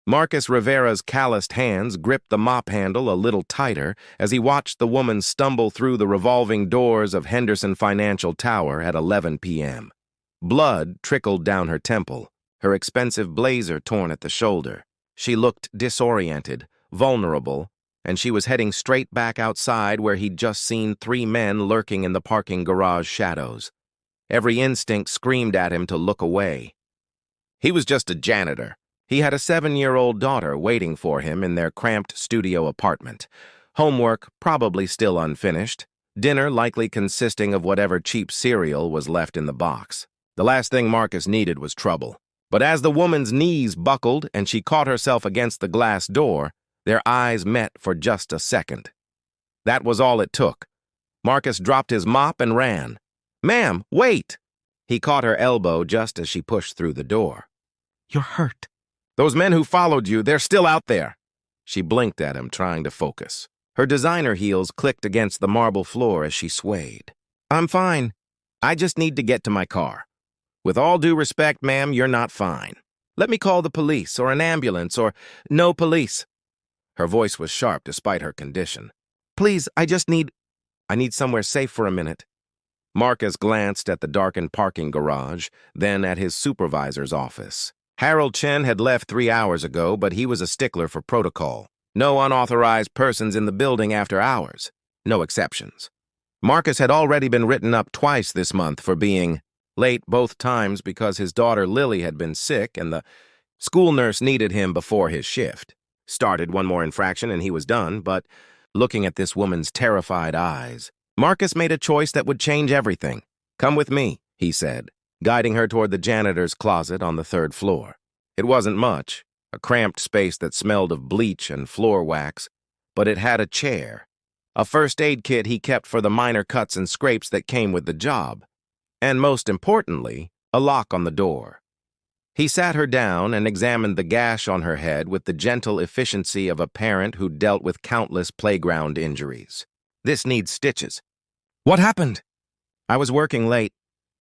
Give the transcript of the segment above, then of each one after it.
Marcus Rivera's calloused hands gripped the mop handle a little tighter as he watched the woman stumble through the revolving doors of Henderson Financial Tower at 11 p.m. Blood trickled down her temple, her expensive blazer torn at the shoulder. She looked disoriented, vulnerable, and she was heading straight back outside where he'd just seen 3 men lurking in the parking garage shadows. Every instinct screamed at him to look away. He was just a janitor. He had a 7-year-old daughter waiting for him in their cramped studio apartment. Homework probably still unfinished. Dinner likely consisting of whatever cheap cereal was left in the box. The last thing Marcus needed was trouble. But as the woman's knees buckled and she caught herself against the glass door, their eyes met for just a second. That was all it took. Marcus dropped his mop and ran. "Ma'am, wait!" He caught her elbow just as she pushed through the door. "You're hurt." "Those men who followed you, they're still out there." She blinked at him, trying to focus. Her designer heels clicked against the marble floor as she swayed. "I'm fine. I just need to get to my car." "With all due respect, ma'am, you're not fine. Let me call the police or an ambulance or—" "No police." Her voice was sharp despite her condition. "Please, I need somewhere safe for a minute." Marcus glanced at the darkened parking garage, then at his supervisor's office. Harold Chen had left 3 hours ago, but he was a stickler for protocol. No unauthorized persons in the building after hours. No exceptions. Marcus had already been written up twice this month for being late both times because his daughter Lily had been sick and the school nurse needed him before his shift. Started one more infraction and he was done, but looking at this woman's terrified eyes, Marcus made a choice that would change everything. "Come with me," he said, guiding her toward the janitor's closet on the 3rd floor. It wasn't much, a cramped space that smelled of bleach and floor wax, but it had a chair, a first aid kit he kept for the minor cuts and scrapes that came with the job, and most importantly, a lock on the door. He sat her down and examined the gash on her head with the gentle efficiency of a parent who dealt with countless playground injuries. "This needs stitches." "What happened?" "I was working late.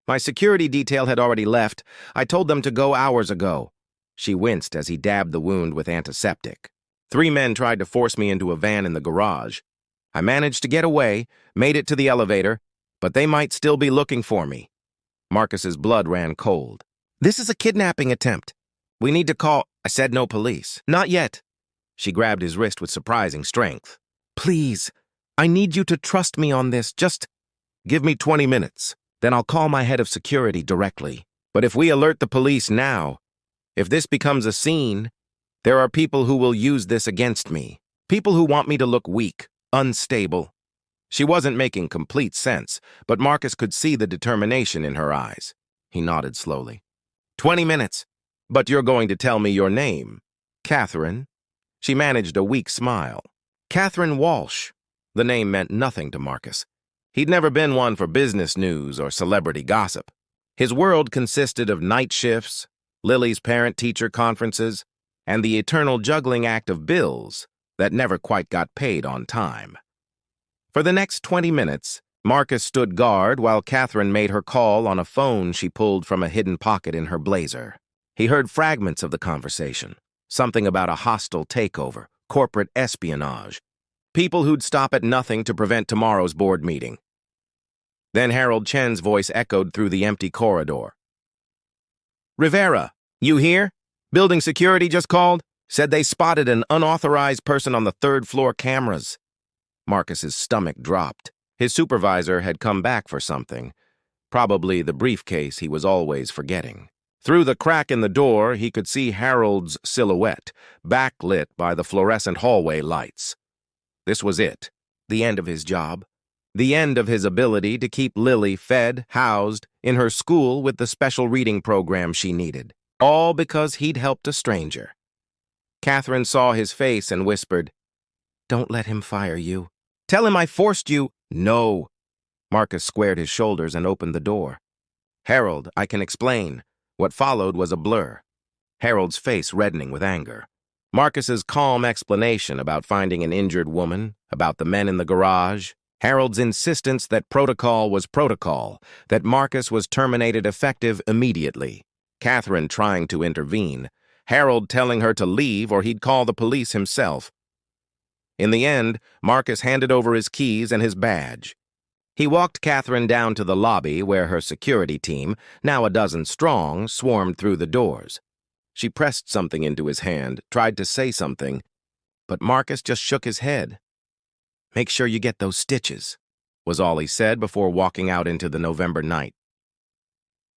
My security detail had already left. I told them to go hours ago." She winced as he dabbed the wound with antiseptic. 3 men tried to force me into a van in the garage. I managed to get away, made it to the elevator, but they might still be looking for me. Marcus's blood ran cold. "This is a kidnapping attempt. We need to call—" "I said no police." "Not yet." She grabbed his wrist with surprising strength. "Please, I need you to trust me on this. Just give me 20 minutes. Then I'll call my head of security directly. But if we alert the police now, if this becomes a scene, there are people who will use this against me. People who want me to look weak, unstable." She wasn't making complete sense, but Marcus could see the determination in her eyes. He nodded slowly. 20 minutes. But you're going to tell me your name. Catherine. She managed a weak smile. Catherine Walsh. The name meant nothing to Marcus. He'd never been one for business news or celebrity gossip. His world consisted of night shifts, Lily's parent-teacher conferences, and the eternal juggling act of bills that never quite got paid on time. For the next 20 minutes, Marcus stood guard while Catherine made her call on a phone she pulled from a hidden pocket in her blazer. He heard fragments of the conversation, something about a hostile takeover, corporate espionage, people who'd stop at nothing to prevent tomorrow's board meeting. Then Harold Chen's voice echoed through the empty corridor. "Rivera, you here? Building security just called. Said they spotted an unauthorized person on the 3rd floor cameras." Marcus's stomach dropped. His supervisor had come back for something, probably the briefcase he was always forgetting. Through the crack in the door, he could see Harold's silhouette, backlit by the fluorescent hallway lights. This was it, the end of his job. The end of his ability to keep Lily fed, housed, in her school with the special reading program she needed. All because he'd helped a stranger. Catherine saw his face and whispered, "Don't let him fire you. Tell him I forced you." "No." Marcus squared his shoulders and opened the door. "Harold, I can explain." What followed was a blur. Harold's face reddening with anger. Marcus's calm explanation about finding an injured woman, about the men in the garage, Harold's insistence that protocol was protocol, that Marcus was terminated effective immediately, Catherine trying to intervene, Harold telling her to leave or he'd call the police himself. In the end, Marcus handed over his keys and his badge. He walked Catherine down to the lobby where her security team, now a dozen strong, swarmed through the doors. She pressed something into his hand, tried to say something, but Marcus just shook his head. "Make sure you get those stitches," was all he said before walking out into the November night.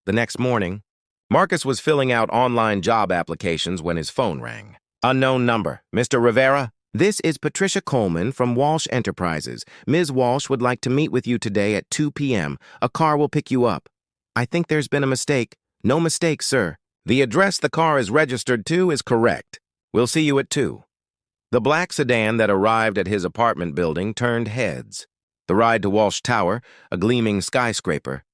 The next morning, Marcus was filling out online job applications when his phone rang. "Unknown number. Mr. Rivera? This is Patricia Coleman from Walsh Enterprises. Ms. Walsh would like to meet with you today at 2 p.m. A car will pick you up. I think there's been a mistake." "No mistake, sir. The address the car is registered to is correct. We'll see you at 2. The black sedan that arrived at his apartment building turned heads. The ride to Walsh Tower, a gleaming skyscraper.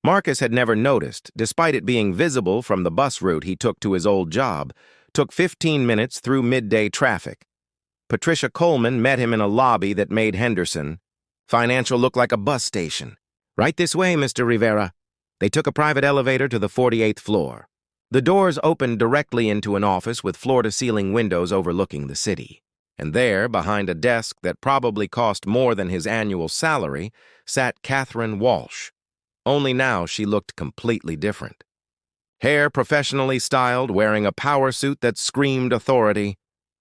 Marcus had never noticed, despite it being visible from the bus route he took to his old job, took 15 minutes through midday traffic. Patricia Coleman met him in a lobby that made Henderson Financial look like a bus station. "Right this way, Mr. Rivera." They took a private elevator to the 48th floor. The doors opened directly into an office with floor-to-ceiling windows overlooking the city. And there, behind a desk that probably cost more than his annual salary, sat Catherine Walsh. Only now she looked completely different. Hair professionally styled, wearing a power suit that screamed authority.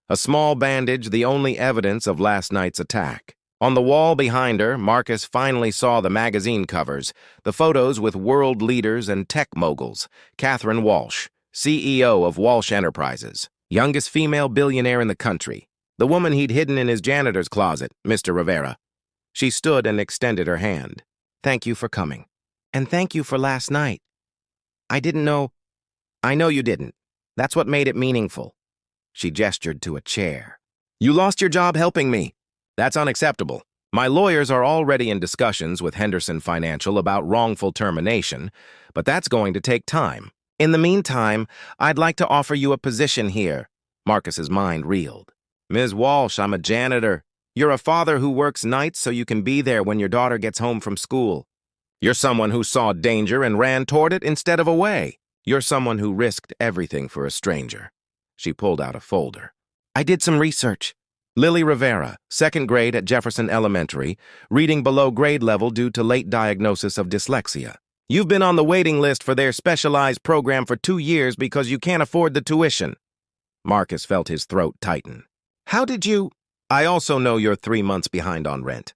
A small bandage, the only evidence of last night's attack. On the wall behind her, Marcus finally saw the magazine covers, the photos with world leaders and tech moguls. Catherine Walsh, CEO of Walsh Enterprises, youngest female billionaire in the country. The woman he'd hidden in his janitor's closet, Mr. Rivera. She stood and extended her hand. "Thank you for coming. And thank you for last night. I didn't know." "I know you didn't. That's what made it meaningful." She gestured to a chair. "You lost your job helping me. That's unacceptable. My lawyers are already in discussions with Henderson Financial about wrongful termination, but that's going to take time. In the meantime, I'd like to offer you a position here." Marcus's mind reeled. "Ms. Walsh, I'm a janitor. You're a father who works nights so you can be there when your daughter gets home from school. You're someone who saw danger and ran toward it instead of away. You're someone who risked everything for a stranger." She pulled out a folder. "I did some research. Lily Rivera, 2nd grade at Jefferson Elementary, reading below grade level due to late diagnosis of dyslexia. You've been on the waiting list for their specialized program for 2 years because you can't afford the tuition." Marcus felt his throat tighten. "How did you—" "I also know you're 3 months behind on rent.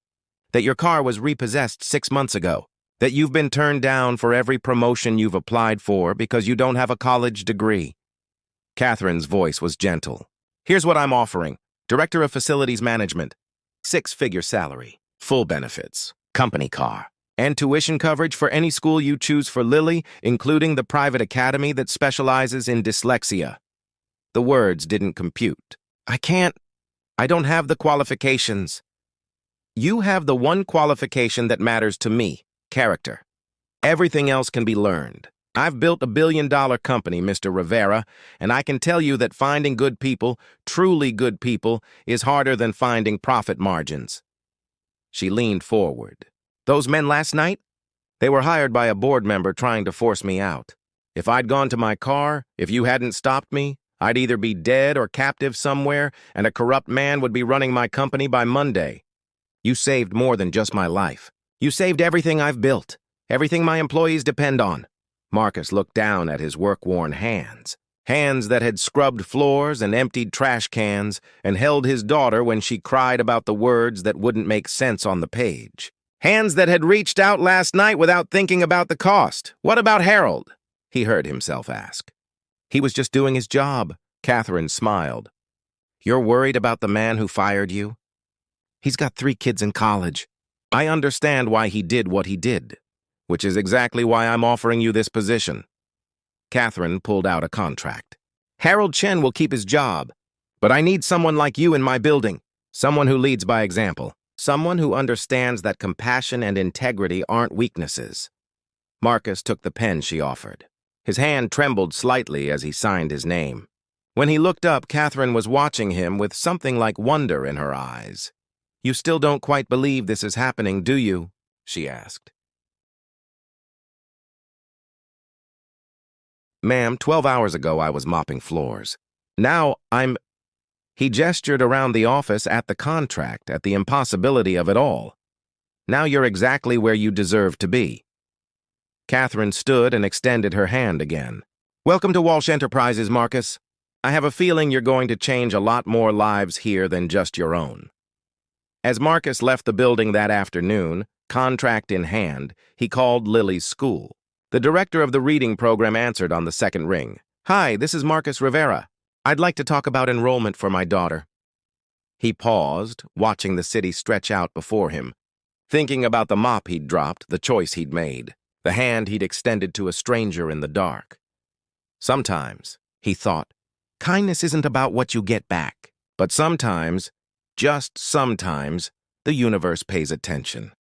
That your car was repossessed 6 months ago. That you've been turned down for every promotion you've applied for because you don't have a college degree." Catherine's voice was gentle. "Here's what I'm offering. Director of Facilities Management. 6-figure salary. Full benefits. Company car. And tuition coverage for any school you choose for Lily, including the private academy that specializes in dyslexia." The words didn't compute. I don't have the qualifications." "You have the one qualification that matters to me. Character. Everything else can be learned. I've built a billion-dollar company, Mr. Rivera, and I can tell you that finding good people, truly good people, is harder than finding profit margins." She leaned forward. "Those men last night? They were hired by a board member trying to force me out. If I'd gone to my car, if you hadn't stopped me, I'd either be dead or captive somewhere, and a corrupt man would be running my company by Monday. You saved more than just my life. You saved everything I've built, everything my employees depend on." Marcus looked down at his work-worn hands. Hands that had scrubbed floors and emptied trash cans and held his daughter when she cried about the words that wouldn't make sense on the page. Hands that had reached out last night without thinking about the cost. "What about Harold?" he heard himself ask. "He was just doing his job." Catherine smiled. "You're worried about the man who fired you? He's got 3 kids in college. I understand why he did what he did, which is exactly why I'm offering you this position." Catherine pulled out a contract. "Harold Chen will keep his job, but I need someone like you in my building, someone who leads by example, someone who understands that compassion and integrity aren't weaknesses." Marcus took the pen she offered. His hand trembled slightly as he signed his name. When he looked up, Catherine was watching him with something like wonder in her eyes. "You still don't quite believe this is happening, do you?" she asked. Ma'am, 12 hours ago I was mopping floors. Now I'm... He gestured around the office at the contract, at the impossibility of it all. Now you're exactly where you deserve to be. Catherine stood and extended her hand again. Welcome to Walsh Enterprises, Marcus. I have a feeling you're going to change a lot more lives here than just your own. As Marcus left the building that afternoon, contract in hand, he called Lily's school. The director of the reading program answered on the second ring. Hi, this is Marcus Rivera. I'd like to talk about enrollment for my daughter. He paused, watching the city stretch out before him, thinking about the mop he'd dropped, the choice he'd made, the hand he'd extended to a stranger in the dark. Sometimes, he thought, kindness isn't about what you get back, but sometimes, just sometimes, the universe pays attention.